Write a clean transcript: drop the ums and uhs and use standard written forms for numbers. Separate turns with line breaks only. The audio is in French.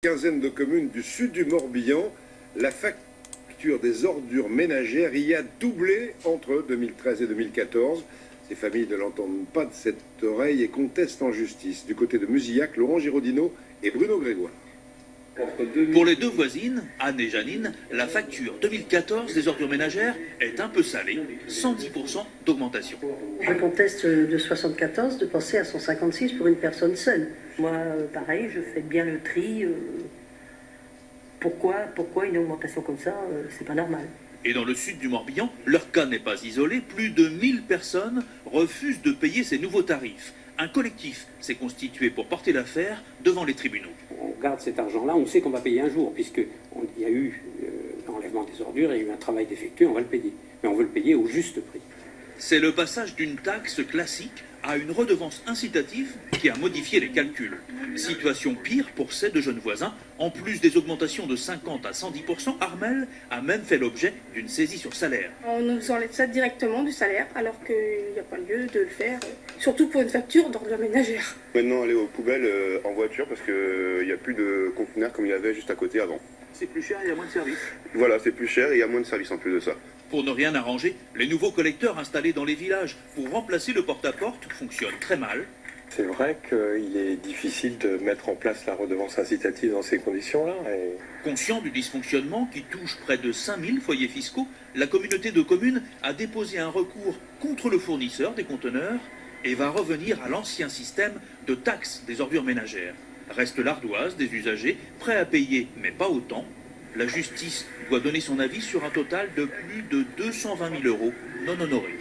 Quinzaine de communes du sud du Morbihan, la facture des ordures ménagères y a doublé entre 2013 et 2014. Ces familles ne l'entendent pas de cette oreille et contestent en justice. Du côté de Musillac, Laurent Giraudineau et Bruno Grégoire.
Pour les deux voisines, Anne et Janine, la facture 2014 des ordures ménagères est un peu salée, 110% d'augmentation.
Je conteste de 74 de passer à 156 pour une personne seule. Moi, pareil, je fais bien le tri. Pourquoi une augmentation comme ça, c'est pas normal.
Et dans le sud du Morbihan, leur cas n'est pas isolé. Plus de 1000 personnes refusent de payer ces nouveaux tarifs. Un collectif s'est constitué pour porter l'affaire devant les tribunaux.
On garde cet argent-là, on sait qu'on va payer un jour, puisqu'il y a eu l'enlèvement des ordures, il y a eu un travail d'effectuer, on va le payer. Mais on veut le payer au juste prix.
C'est le passage d'une taxe classique à une redevance incitative qui a modifié les calculs. Situation pire pour ces deux jeunes voisins. En plus des augmentations de 50 à 110%, Armel a même fait l'objet d'une saisie sur salaire.
On nous enlève ça directement du salaire, alors qu'il n'y a pas lieu de le faire, surtout pour une facture d'ordures ménagères.
Maintenant, aller aux poubelles en voiture parce qu'il n'y a plus de conteneurs comme il y avait juste à côté avant.
C'est plus cher et il y a moins de services.
Voilà, c'est plus cher et il y a moins de services en plus de ça.
Pour ne rien arranger, les nouveaux collecteurs installés dans les villages pour remplacer le porte-à-porte fonctionnent très mal.
C'est vrai qu'il est difficile de mettre en place la redevance incitative dans ces conditions-là.
Conscient du dysfonctionnement qui touche près de 5000 foyers fiscaux, la communauté de communes a déposé un recours contre le fournisseur des conteneurs et va revenir à l'ancien système de taxe des ordures ménagères. Reste l'ardoise des usagers, prêts à payer, mais pas autant. La justice doit donner son avis sur un total de plus de 220 000 € non honorés.